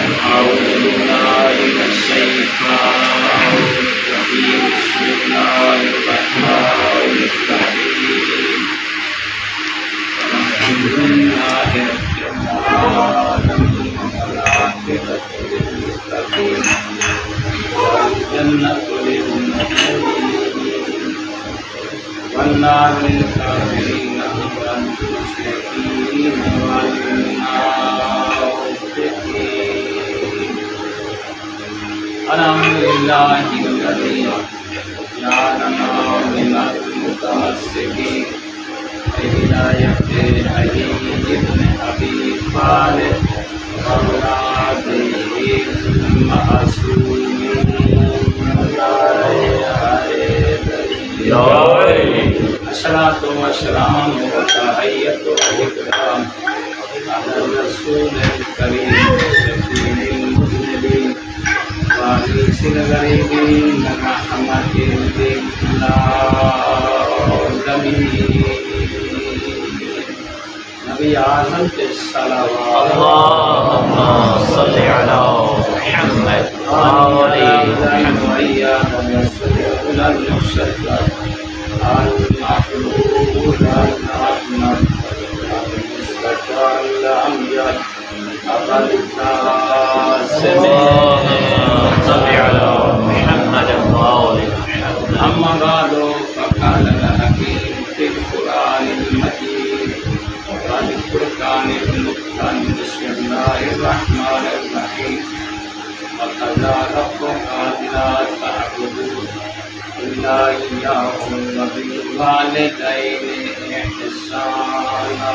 أعوذ بالله من الشيطان الرجيم بسم الله الرحمن الرحيم الحمد لله رب العالمين والعاقبة للمتقين والجنة للمتقين والنار للكافرين والمشركين والمنافقين. الحمد لله الذي جعلنا من المتمسكين بهداية علي بن أبي طالب وأولاده المعصومين. الصلاة والسلام وتحية الإكرام على الرسول الكريم سيد المذنبين وأنيس الغريبين رحمة للعالمين نبي أعظم الصلوات. اللهم صل على محمد وآل محمد. المحمود الأحمد المصطفى الأمجد أبا القاسم صل على محمد وآل محمد. أما بعد فقال الحكيم في القرآن المجيد وقال الفرقان المتقن بسم الله الرحمن الرحيم وقضى ربك ألا تعبدوا إلا إياه وبالوالدين إحسانا.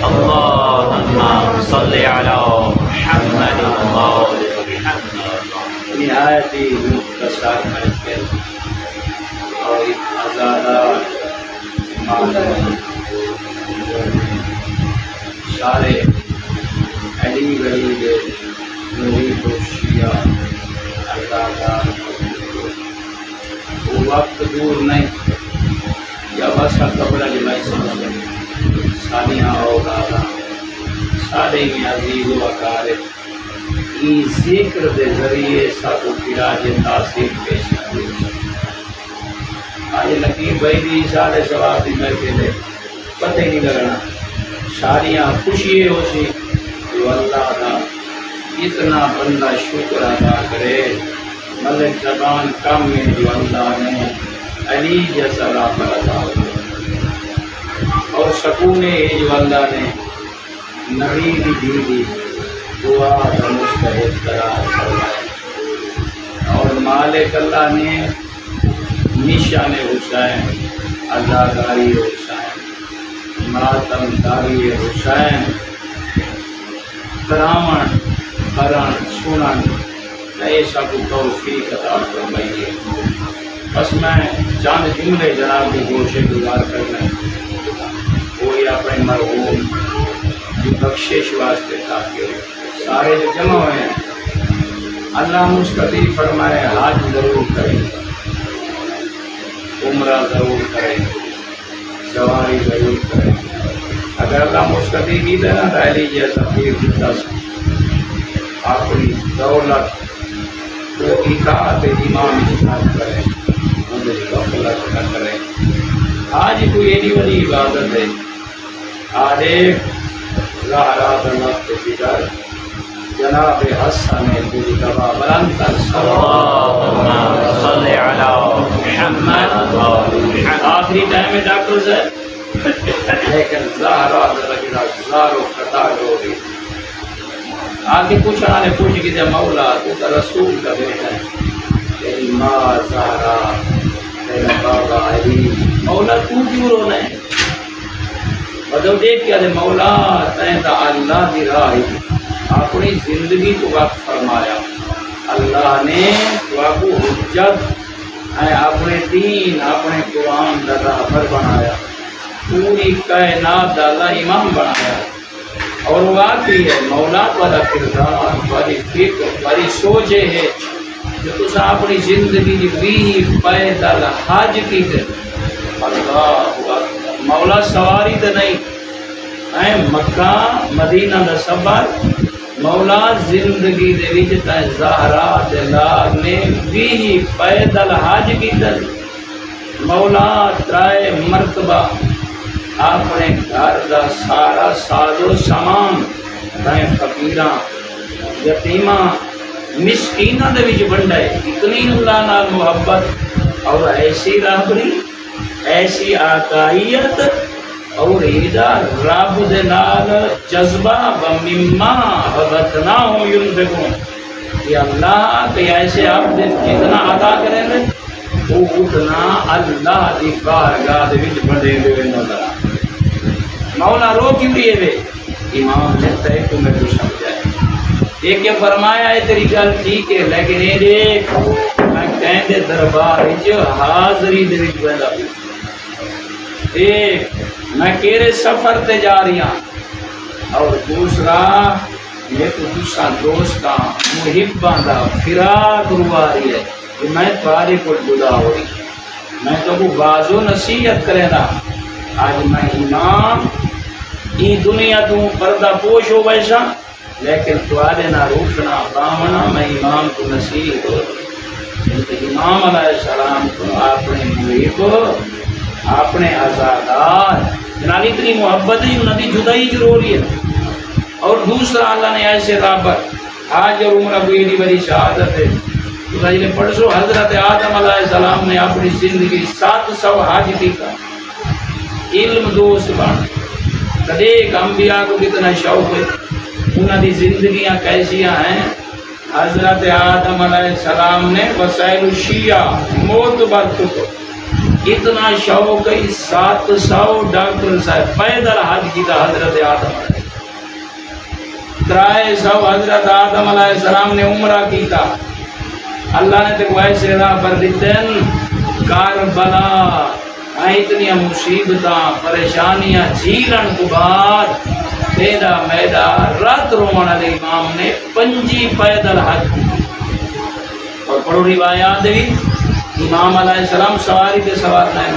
اللهم صل على محمد وآل محمد. نهایت ہی مختصر محفل اور ایک آزادار سارے علی گلی کے مرید و شیعہ آزادار وہ وقت دور نہیں یا بس قبلہ جلائی سمجھے سالیاں اولادا سارے میں عزیز و اقارب ای ذکر دے ذریعے سب خراج تاثیر پیش کرے. آج لکیر بھائی دی سارے ثواب دی محفل ہے پتہ ہی نہیں لگنا ساریاں خوشی ہو سی جو اللہ کا اتنا بندہ شکر ادا کرے. ملک زبان کم میں جو اللہ نے علی جیسا رابطہ ادا اور سکون جو اللہ نے نبی دی دعا کا مستحق قرار فرمائے اور مالک اللہ نے نشان حسین عزاداری حسین ماتم داری حسین کرامن کرن سنن ایسا کو توفیق عطا فرمائیے. بس میں چند جملے جناب کی گوشے گزار کرنا کوئی اپنے مرحوم کی بخشش واسطے تاکہ سارے جو جمع ہوئے ہیں اللہ مستقیل فرمائے حج ضرور کریں عمرہ ضرور کریں سواری ضرور کریں. اگر اللہ مستقیل کی طرح علی جیسا پیر اپنی دولت تو اطاعت امام اطاعت کریں انہیں غفلت نہ کریں. آج کوئی ایڈی بڑی عبادت ہے آج ایک زہرا وقت فکر جناب حسن پوری دبا بلند اللهم صل على محمد وآل محمد. آخری ٹائم میں ڈاکٹر صاحب لیکن زہرا لگنا زارو قطار ہو گئی. آگے کچھ آنے پوچھ کی تھے مولا تو کا رسول کا بیٹا ہے تیری ماں زہرا تیرا بابا علی مولا تو کیوں رونا ہے. بدو دیکھ کیا دے مولا تیرا اللہ دی راہ اپنی زندگی کو وقت فرمایا. اللہ نے تو آپ کو حجت اپنے دین اپنے قرآن کا راہبر بنایا. پوری کائنات کا اللہ امام بنایا اور واقعی ہے مولا والا کردار والی فکر والی سوچ ہے جو تو اپنی زندگی بھی پیدل حج کی تے اللہ مولا سواری تے نہیں مکہ مدینہ دا سفر مولا زندگی دے وچ تے زہرا دے لال نے بھی پیدل حج کیتا مولا 3 مرتبہ اپنے گھر دا سارا ساز و سامان تے فقیراں یتیماں مسکیناں دے وچ ونڈائے اتنی اللہ نال محبت اور ایسی رہبری ایسی آقائیت اور ایدہ رب دے نال جذبہ ومما رزقناہم ينفقون کہ اللہ کہ ایسے آپ دے جتنا عطا کریں گے وہ اتنا اللہ دی بارگاہ دے وچ بڑے ہوئے نظر آ مولا رو کیوں رہے وے امام نے تے کو میں تو سمجھایا ایک یہ فرمایا ہے تیری گل ٹھیک ہے لیکن یہ دیکھ میں کہندے دربار وچ حاضری دے وچ بندا ایک میں کیرے سفر تے جا رہی ہوں اور دوسرا میں تو دوسرا دوستاں محباں دا فراق روا رہی ہے کہ میں تمہارے کو جدا ہو رہی میں تو کو باز و نصیحت کرے نا آج میں امام ای دنیا تو پردہ پوش ہو ویسا لیکن تمہارے نہ روٹنا باونا میں امام کو نصیحت ہو امام علیہ السلام کو اپنے محب اپنے آزادار جناب اتنی محبت ہے انہوں نے جدائی ضرور رہی ہے اور دوسرا اللہ نے ایسے رابط آج اور عمرہ کو یہ بڑی شہادت ہے تو جی پڑھو حضرت آدم علیہ السلام نے اپنی زندگی 700 حج کی تھا علم دوست بن کدے ایک انبیاء کو کتنا شوق ہے انہوں کی زندگیاں کیسیاں ہیں حضرت آدم علیہ السلام نے وسائل الشیعہ موت برت کو اتنا شوق ہے 700 ڈاکٹر صاحب پیدل حج کی تھا حضرت آدم علیہ 300 حضرت آدم علیہ السلام نے عمرہ کی تھا اللہ نے تو ایسے راہ پر دیتن کربلا اتنی مصیبتاں پریشانیاں جھیلن کو بعد میدا میدا رات رومن علیہ امام نے 5 پیدل حج کی اور پڑھو روایات بھی امام علیہ السلام سواری پہ سوار نہیں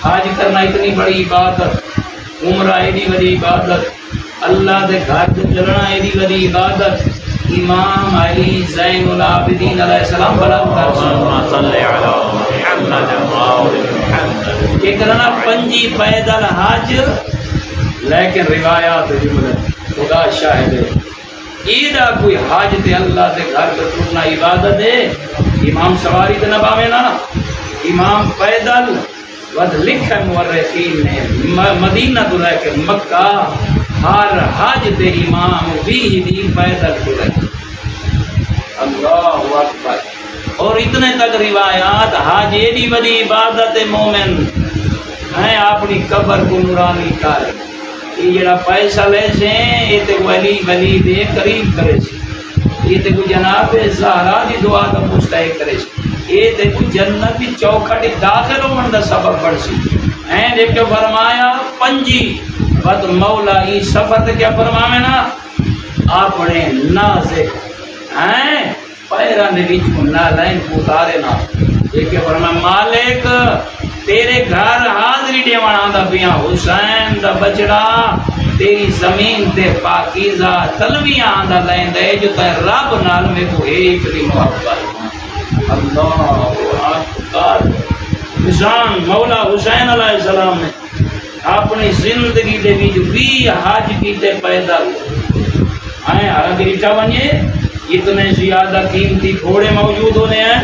حج کرنا اتنی بڑی عبادت عمرہ ایڈی بڑی عبادت اللہ دے گھر تے چلنا ایڈی بڑی عبادت امام علی زین العابدین علیہ السلام صلی کہ کرنا 5 پیدل حج لیکن روایات جملے خدا شاہد ہے ایدہ کوئی حج تے اللہ دے گھر تے ٹرنا عبادت ہے امام سواری تے نہ باوے نا امام پیدل ود لکھا مورخین نے مدینہ تو لے کے مکہ ہر حج تے امام بھی پیدل چلے اللہ اکبر اور اتنے تک روایات حج ایڈی بڑی عبادت مومن ہیں اپنی قبر کو نورانی کر یہ جڑا پیسہ لے سے یہ تے ولی ولی دے قریب کرے سے یہ تے کو جناب زہرا دی دعا کا مستحق کرے سے یہ تے کو جنت کی چوکھٹ داخل ہونے دا سبب بن سی ہیں دیکھ کے فرمایا 5 بد مولا ای سفر تے کیا فرماوے نا اپنے نازک ہیں پیراں دے وچ نالین اتارے نا دیکھ کے فرمایا مالک تیرے گھر حاضری دیوان آندا پیاں حسین دا بچڑا تیری زمین تے پاکیزہ تلویاں آندا لین دے جو تے رب نال میں کو ایک دی محبت اللہ اکبر نشان مولا حسین علیہ السلام نے اپنی زندگی دے وچ 20 حج کیتے پیدل آئے حرکت ونجے اتنے زیادہ قیمتی گھوڑے موجود ہونے ہیں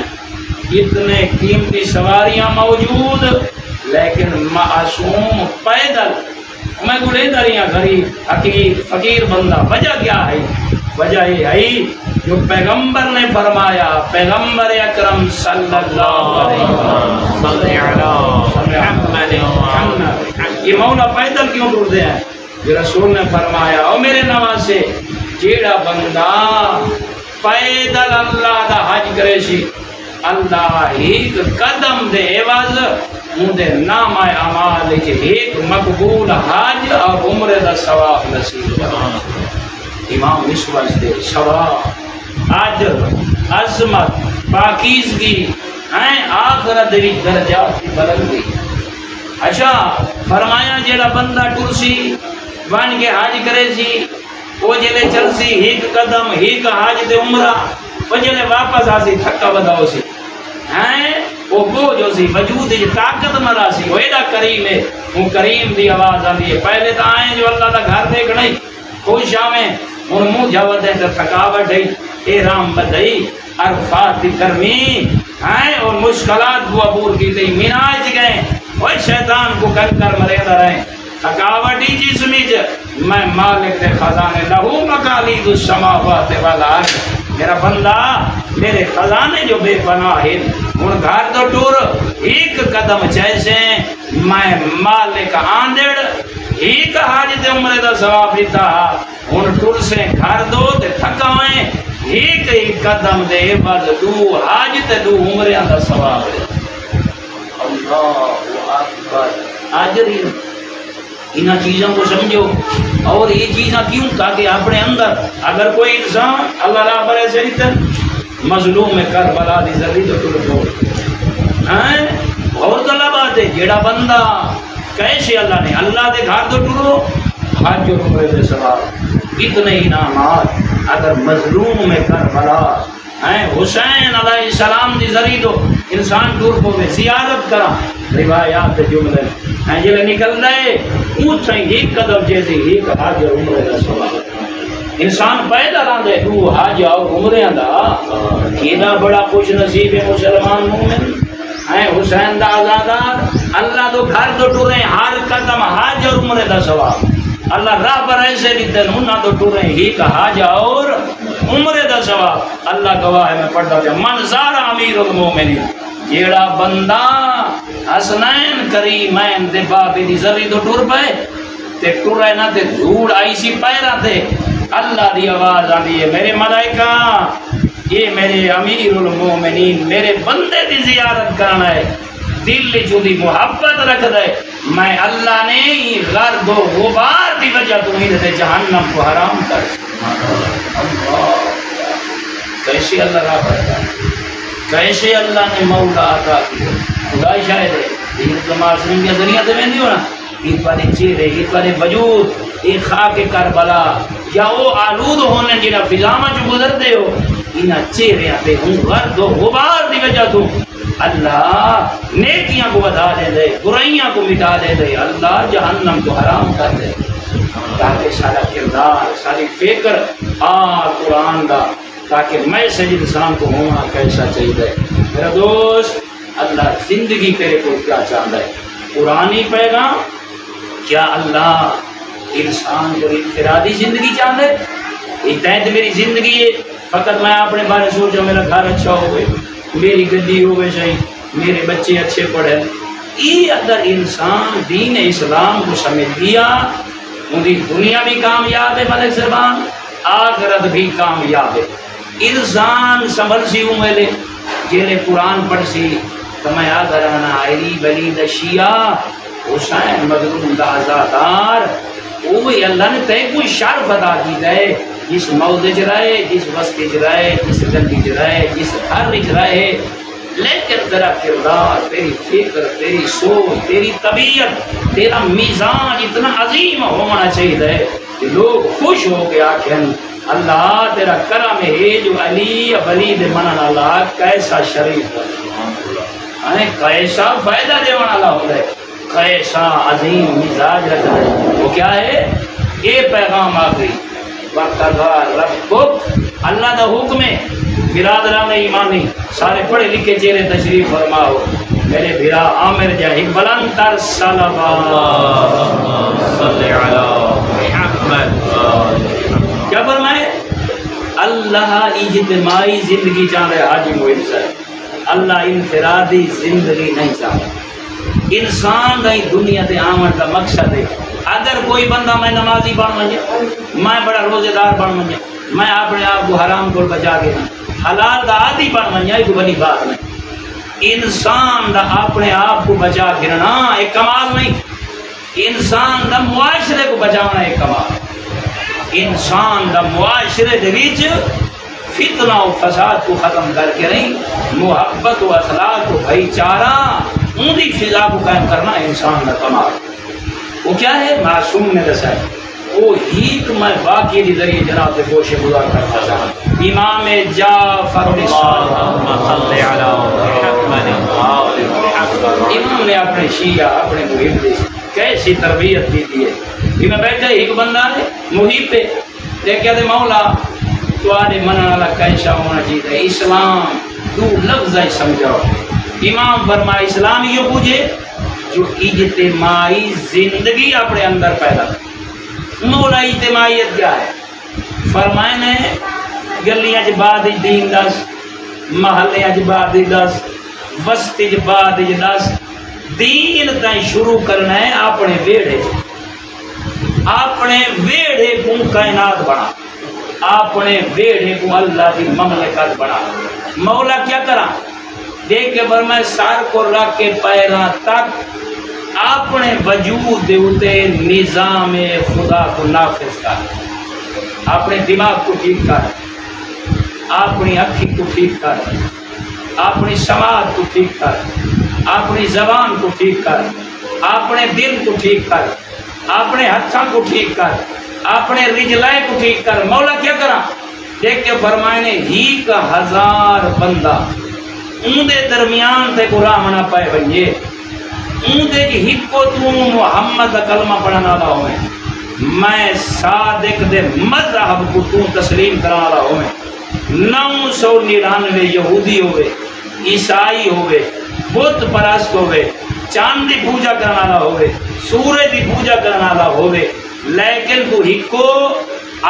اتنے قیمتی سواریاں موجود لیکن معصوم پیدل میں گڑے دریاں غریب حقیر فقیر بندہ وجہ کیا ہے وجہ یہ ہے جو پیغمبر نے فرمایا پیغمبر اکرم صلی اللہ علیہ وسلم یہ مولا پیدل کیوں ٹرتے ہیں یہ رسول نے فرمایا او میرے نواسے جیڑا بندہ پیدل اللہ دا حج کرے سی اللہ ایک قدم دے عوض مودے نام اعمال کے ایک مقبول حج اور عمرے دا ثواب نصیب امام اس واسطے ثواب اجر عظمت پاکیزگی ہیں آخرت دی درجات کی بلندی اچھا فرمایا جیڑا بندہ ٹرسی بن کے حج کرے سی وہ جلے چلسی ایک قدم ایک حج تے عمرہ وہ جلے واپس آسی تھکا بداؤ سی ہیں وہ بوجھ سی وجود کی طاقت مرا سی وہ ایڈا کریم ہے وہ کریم دی آواز آتی ہے پہلے تو آئیں جو اللہ کا گھر دیکھ نہیں خوش آویں ہن منہ جاوت ہے تو تھکاوٹ ہے احرام بدئی عرفات دی گرمی ہیں اور مشکلات کو عبور کی تھی مناج گئے وہ شیطان کو کنکر مریدا رہے تھکاوٹی جسمی میں مالک دے خزانے لہو مقالید السماوات والارض میرا بندہ میرے خزانے جو بے پناہ ہیں ان گھر تو ٹور ایک قدم جیسے میں مالک آندڑ ایک حاجت عمرے دا ثواب دیتا ان ٹور سے گھر دو تے تھکاویں ایک قدم دے بعد دو حاجت دو عمرے دا ثواب ہے اللہ اکبر آجری انہاں چیزوں کو سمجھو اور یہ چیزاں کیوں تاکہ اپنے اندر اگر کوئی انسان اللہ را پر ایسے نہیں مظلوم کربلا دی زری تو ٹر چھوڑ اور تو بات ہے جیڑا بندہ کیسے اللہ نے اللہ دے گھر تو ٹرو حج اور عمرے دے ثواب اتنے انعامات اگر مظلوم میں کربلا حسین علیہ السلام دی ذری تو انسان ٹور کو میں زیارت کرا روایات جملے جلے نکل رہے اونچا ایک قدم جیسے ایک حج اور عمرے دا ثواب انسان پیدا راندے دو حج اور عمرے دا کینا بڑا خوش نصیب ہے مسلمان مومن ہے حسین دا آزادار اللہ تو گھر تو ٹورے ہر قدم حج اور عمرے دا ثواب اللہ راہ پر ایسے دیتے نہ تو ٹورے ایک حج اور عمرے دا ثواب اللہ گواہ ہے میں پڑھتا ہوں من زار امیر المومنین جیڑا بندہ حسنین کریمین دے بابی دی ذری تو ٹور پے تے ٹورے نہ تے دھوڑ آئی سی پیرا تے اللہ دی آواز آتی ہے میرے ملائکہ یہ میرے امیر المومنین میرے بندے دی زیارت کرنا ہے دل جو دی محبت رکھ دے میں اللہ نے غرب و غبار دی وجہ تمہیں دے جہنم کو حرام کر اللہ کیسے اللہ راہ کرتا ہے کیسے اللہ نے مولا عطا کی خدا شاید ہے یہ تمہار سنگھ کے ذریعہ دے میں نہیں ہونا ایک بارے چہرے ایک بارے وجود ایک خاک کربلا یا وہ آلود ہونے جنہ فضامہ جو گزر دے ہو انہا چہرے آتے ہوں غرد و غبار دی وجہ تو اللہ نیکیاں کو بتا دے دے برائیاں کو مٹا دے دے اللہ جہنم کو حرام کر دے تاکہ سارا کردار ساری فکر قرآن دا تاکہ میں سے انسان کو ہونا کیسا چاہیے میرا دوست اللہ زندگی تیرے کو کیا چاہتا ہے قرآنی پیغام کیا اللہ انسان کو انفرادی زندگی چاہتا ہے اتنا میری زندگی ہے فقط میں اپنے بارے سوچا میرا گھر اچھا ہوئے میری گدی ہوئے صحیح میرے بچے اچھے پڑھے یہ اگر انسان دین اسلام کو سمجھ لیا ان کی دنیا بھی کامیاب ہے ملک سربان آخرت بھی کامیاب ہے انسان سنبھل سی ہوں میرے جیلے قرآن پڑھ سی تو میں آگر آنا آئری بلی دشیعہ حسین مظلوم دا آزادار اوہ اللہ نے تے کوئی شرف ادا کی گئے جس موضع جرائے جس وسط جرائے جس گندی جرائے جس گھر جرائے لیکن تیرا کردار تیری فکر تیری سوچ تیری طبیعت تیرا میزان اتنا عظیم ہونا چاہیے کہ لوگ خوش ہو کے آکھیں اللہ تیرا کرم ہے جو علی ولی دے منن اللہ کیسا شریف ہے کیسا فائدہ دے والا ہوتا ہے کیسا عظیم مزاج رکھتا ہے وہ کیا ہے یہ پیغام آخری وقتدار ربک اللہ دا حکم ہے برادران ایمانی سارے پڑھے لکھے چہرے تشریف فرماؤ میرے بھرا عامر جاہی بلند تر صلوات صلی علی محمد کیا فرمائے اللہ اجتماعی زندگی چاہ رہے حاجی موہن صاحب اللہ انفرادی زندگی نہیں چاہتا انسان کا دنیا تے آمن کا مقصد ہے اگر کوئی بندہ میں نمازی بن منجے میں بڑا روزے دار بن منجے میں اپنے آپ کو حرام کو بچا کے حلال دا عادی بن منجے یہ کوئی بڑی بات نہیں انسان دا اپنے آپ کو بچا گرنا ایک کمال نہیں انسان دا معاشرے کو بچانا ایک کمال انسان دا معاشرے دے وچ فتنہ و فساد کو ختم کر کے نہیں محبت و اخلاق و بھائی چارہ اندی فضا کو قائم کرنا انسان کا کمال وہ کیا ہے معصوم نے دسا ہے وہ ہیک میں باقی دی ذریعے جناب سے گوشے گزار کرتا تھا امام جعفر اللهم صل على محمد وآل محمد. امام نے اپنے شیعہ اپنے محب دی کیسی تربیت دی ہے. میں بیٹھا ایک بندہ ہے محب پہ دیکھا دے مولا تو آنے منع والا کیسا ہونا چاہیے اسلام دو لفظ ہے سمجھاؤ. امام فرمائے اسلام یہ پوچھے جو اجتماعی زندگی اپنے اندر پیدا کرے. مولا اجتماعیت کیا ہے؟ فرمائے نے گلیاں چ بعد دین دس، محلیاں چ بعد 10، بستی چ بعد 10. دین تائیں شروع کرنا ہے اپنے ویڑے، اپنے ویڑے کو کائنات بنا، اپنے ویڑے کو اللہ کی مملکت بنا. مولا کیا کرا؟ دیکھ کے فرمائے سار کو رکھ کے پیراں تک اپنے وجود دیوتے نظام خدا کو نافذ کر، اپنے دماغ کو ٹھیک کر، اپنی اکھی کو ٹھیک کر، اپنی سماعت کو ٹھیک کر، اپنی زبان کو ٹھیک کر، اپنے دل کو ٹھیک کر، اپنے ہتھاں کو ٹھیک کر، اپنے رجلائے کو ٹھیک کر. مولا کیا کرا؟ دیکھ کے فرمائے نے ہی کا 1000 بندہ ان دے درمیان تے کو راہ نہ پائے بنجے ان دے کی ہک کو تو محمد کلمہ پڑھنا رہا ہوئے، میں صادق دے مذہب کو تو تسلیم کرا رہا ہوئے. 999 یہودی ہوئے، عیسائی ہوئے، بت پرست ہوئے، چاند دی پوجا کرنا رہا ہوئے، سورج دی پوجا کرنا رہا ہوئے، لیکن تو ہکو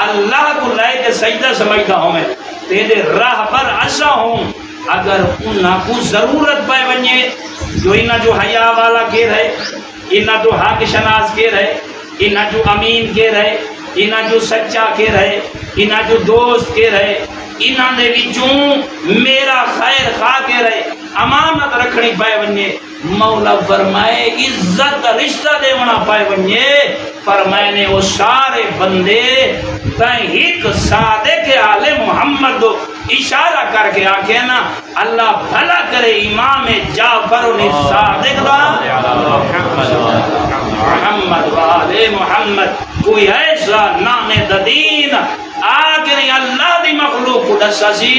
اللہ کو لائے کے سجدہ سمجھتا ہوں میں تیرے راہ پر ایسا ہوں. اگر انہاں کو ضرورت پائے بنیے جو انہاں جو حیا والا کے رہے، انہاں جو حق شناس کے رہے، انہاں جو امین کے رہے، انہاں جو سچا کے رہے، انہاں جو دوست کے رہے، انہاں نے وچوں میرا خیر خواہ کے رہے، امانت رکھنی پائے بنیے. مولا فرمائے عزت رشتہ دیونا پائے بنیے. فرمائے نے وہ سارے بندے تائیں ایک صادق آل محمد اشارہ کر کے آکے نا اللہ بھلا کرے امام جعفر صادق محمد وآل محمد. کوئی ایسا نام دین آکے نہیں اللہ دی مخلوق کو دسا سی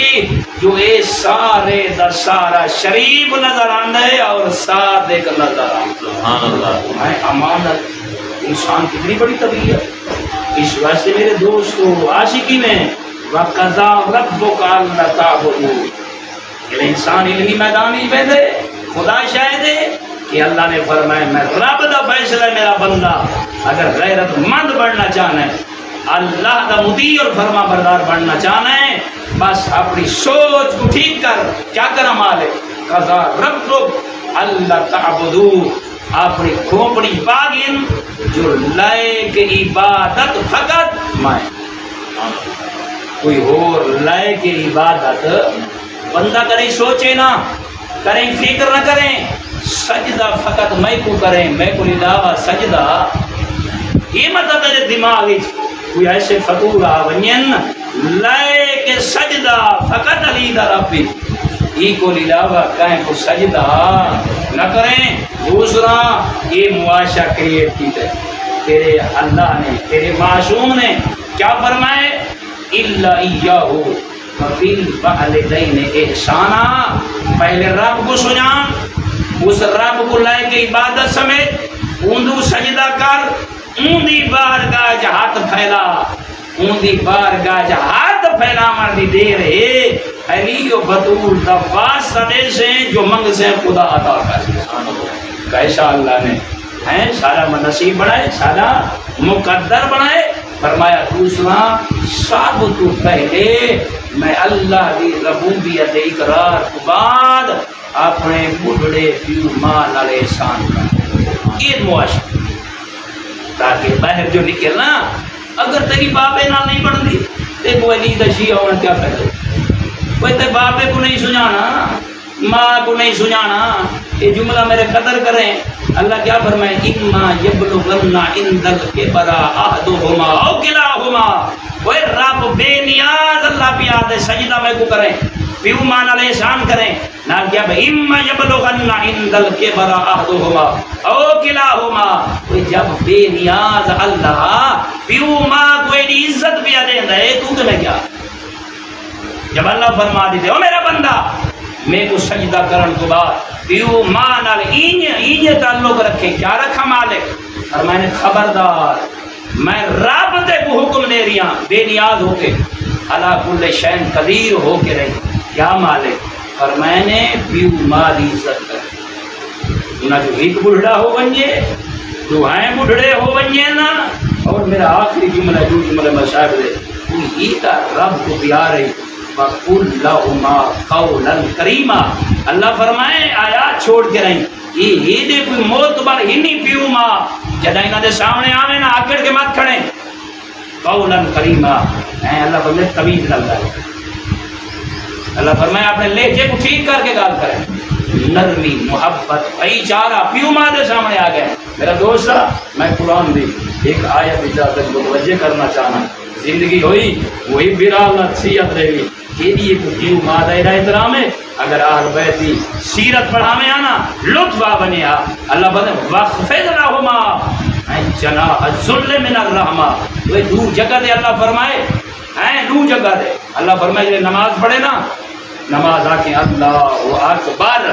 جو اے سارے دا سارا شریف نظر آندے اور صادق نظر آندے. امانت انسان کتنی بڑی طبیعت. اس واسطے میرے دوستو عاشقی میں وَقَضَىٰ رَبُّكَ أَلَّا تَعْبُدُوا کہ انسان علمی میدان ہی بیٹھے خدا شاہد ہے کہ اللہ نے فرمایا میں رب دا فیصلہ میرا بندہ اگر غیرت مند بڑھنا چاہنا ہے، اللہ دا مطیع اور فرما بردار بڑھنا چاہنا ہے، بس اپنی سوچ کو ٹھیک کر. کیا کرا مالک قضا ربک اللہ تعبدو اپنی کھوپڑی باغین جو لائق عبادت فقط میں کوئی اور لائق عبادت بندہ کریں سوچے نہ کریں فکر نہ کریں سجدہ فقط میں کو کریں میں کو علاوہ سجدہ یہ مطلب ہے دماغ کوئی ایسے فطور آونین لائق سجدہ فقط علی دا ربی ای کو علاوہ کہیں کو سجدہ نہ کریں. دوسرا یہ معاشہ کریٹ کی ہے تیرے اللہ نے تیرے معصوم نے کیا فرمائے اِلَّا إِيَّاهُ وَبِالْوَالِدَيْنِ إِحْسَانًا. پہلے رب کو سنان اس رب کو لائے کے عبادت سمیت اندو سجدہ کر اندی بارگاہ جا ہاتھ پھیلا اندی بارگاہ جا ہاتھ پھیلا مردی دے رہے علی و بطول دا واسطہ دے سے جو منگ سے خدا عطا کر. کیسا اللہ نے ہیں سارا نصیب بنائے سارا مقدر بنائے. فرمایا دوسرا سب تو پہلے میں اللہ دی ربوبیت اقرار کے بعد اپنے بڑھڑے پیو مال علیہ احسان کا یہ معاشرہ تاکہ باہر جو نکلنا اگر تیری بابے نہ نہیں بڑھتی دیکھو علی دا شیعہ ہونا کیا پہلے کوئی تے بابے کو نہیں سنانا ماں کو نہیں سنانا. یہ جملہ میرے قدر کریں. اللہ کیا فرمائے اِمَّا يَبْلُغَنَّ عِنْدَ الْكِبَرَ أَحَدُهُمَا أَوْ كِلَاهُمَا. وہ رب بے نیاز اللہ پیاد ہے سجدہ میں کو کریں پیو ماں نال احسان کریں نہ کیا بھائی اما یبلغن عندل کبر احدہما او کلاہما. جب بے نیاز اللہ پیو ماں کو ایڈی عزت پیا دیندا ہے تو کہ میں کیا. جب اللہ فرما دیتے او میرا بندہ میں کو سجدہ کرن تو بعد پیو ماں نال اینج تعلق رکھے کیا رکھا مالک اور میں نے خبردار میں رب دے کو حکم دے رہی ہوں بے نیاز ہو کے اللہ کل شین قدیر ہو کے رہی کیا مالک اور میں نے پیو ماں دی عزت کر نہ جو ایک بڑھڑا ہو بنجے جو ہیں بڑھڑے ہو بنجے نا. اور میرا آخری جملہ جو جملہ مشاہد دے تو ہی کا رب کو پیار رہی وَقُلْ لَهُمَا قَوْلًا كَرِيمًا. اللہ فرمائے آیات چھوڑ کے رہیں یہ ہی دے کوئی موت بار ہی نہیں پیو ماں جدہ انہاں دے سامنے آویں نا آکڑ کے مت کھڑیں قولاً کریما. اللہ فرمائے طویل لگتا ہے. اللہ فرمائے اپنے لہجے کو ٹھیک کر کے گال کریں نرمی محبت بھائی چارہ پیو ماں دے سامنے آ گئے. میرا دوست میں قرآن دی ایک آیت اجازت متوجہ کرنا چاہنا زندگی ہوئی وہی برال نصیحت رہے گی کہ یہ پیو ماں دا احترام ہے. اگر اہل بیت کی سیرت پڑھاویں آنا لطف آ بنے آ اللہ بنے وَخْفِضْ لَهُمَا جناح الذل من الرحمہ. وہ دو جگہ دے اللہ فرمائے ہیں دو جگہ دے اللہ فرمائے جب نماز پڑھے نا نماز آکے اللہ اکبر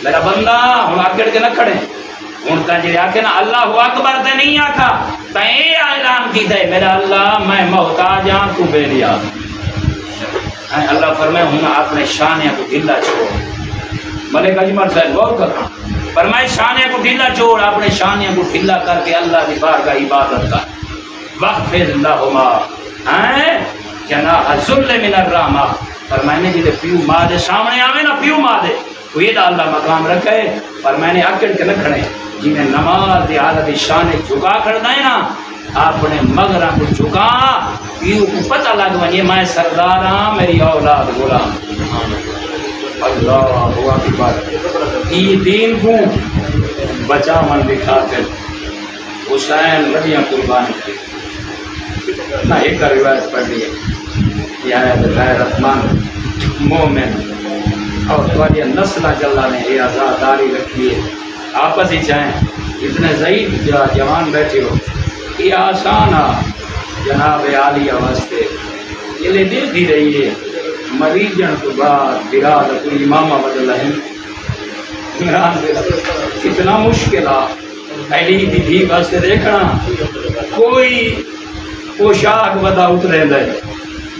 میرا بندہ ہم آکڑ کے نہ کھڑے ان کا جی آکے نا اللہ اکبر تے نہیں آکھا تے اعلان کی دے میرا اللہ میں محتاج ہاں تو بے نیاز. اللہ فرمائے ہوں اپنے شانیہ کو ڈھیلا چھوڑ ملک اجمل صاحب غور کرنا فرمائے شانیہ کو ڈھیلا چھوڑ اپنے شانیہ کو ڈھیلا کر کے اللہ کی بارگاہ عبادت کر. وَخْفِضْ لَهُمَا جناح الذل من الرحمہ. فرمائے جی پیو ماں دے سامنے آوے نا پیو ماں دے تو یہ اللہ مقام رکھے پر میں نے اکڑ کے نہ کھڑے جنہیں نماز دی حالت شان جھکا کھڑنا ہے نا اپنے مغرہ کو جھکا پیو کو پتہ لگ ونجے میں سردار ہاں میری اولاد غلام. اللہ اکبر یہ دین کو بچا من دکھا کر حسین رضیاں قربان کی نہ ایک روایت پڑھ لی ہے غیرت مند مومن اور تمہاری نسل جلا نے یہ آزاداری رکھی ہے آپس ہی چاہیں اتنے ضعیف جوان بیٹھے ہو یہ آسان جناب عالیہ واسطے یہ لے دل دی رہی ہے مریضن تو بعد براد کوئی امامہ بدل ہے کتنا مشکل ایلی دی بھی واسطے دیکھنا کوئی پوشاک بدا اترے دے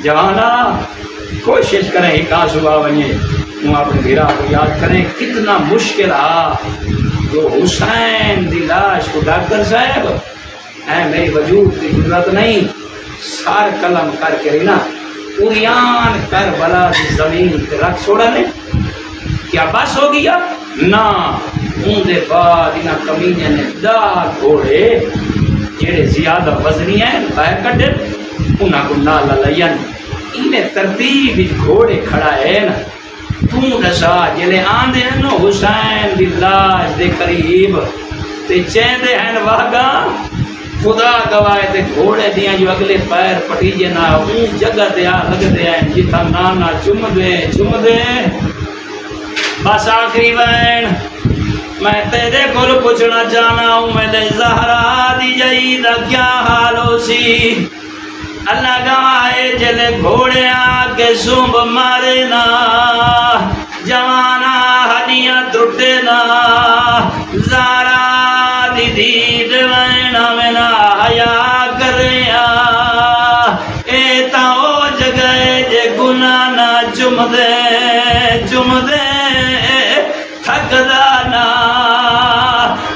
جوانا کوشش کریں ہی کہاں صبح بنیے وہ اپنے بھیرا کو یاد کریں کتنا مشکل جو حسین دی لاش کو ڈاکٹر صاحب اے میری وجود کی ضرورت نہیں سار قلم کر کے رہنا اوریان کربلا کی زمین پہ رکھ چھوڑا لے کیا بس ہو گیا نا ان دے بعد انہاں کمینے نے دا گھوڑے جڑے زیادہ وزنی ہیں باہر کٹے انہاں کو نالا لین انہیں ترتیب گھوڑے کھڑا ہے نا تو دسا جلے آندے ہیں نا حسین دی لاش دے قریب تے چیندے ہیں واگا خدا گوائے تے گھوڑے دیاں جو اگلے پیر پٹیجے نہ اون جگہ تے آ لگ دے ہیں جتا نانا چم دے بس آخری بین میں تیرے کول پوچھنا چاہنا ہوں میرے زہرا دی جائی دا کیا حال ہو سی اللہ گوائے جلے گھوڑے آکے سنب مارے نا جوانا ہڈیاں ٹوٹے نا زہرا دی دید وینا وینا حیا کریا اے تا او جگہ جے گناہ نہ چم دے تھک دانا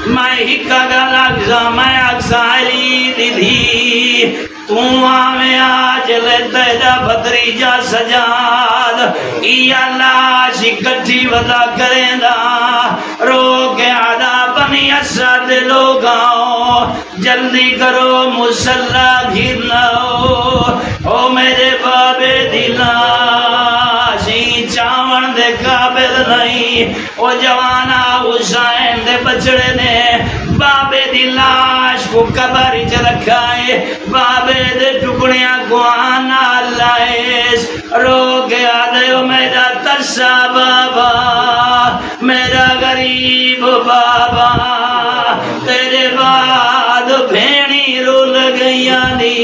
میں ہکا گا لگزا میں اکسا علی دی دی تو آمیں آج لیتے جا بدری جا سجاد ای اللہ شکتی ودا کریں دا رو کے عدا بنی اسد لوگاؤں جلدی کرو مسلح گھرناؤ او میرے بابے دلا شی چاون دے قابل نہیں او جوانا حسین دے بچڑے نے بابے دی لاش کو قبر چ رکھا ہے بابے دے ٹکڑیاں کو آنا لائیس رو کے آدھے میں میرا ترسا بابا، میرا غریب بابا، تیرے بعد بھیڑی رول گئیاں نی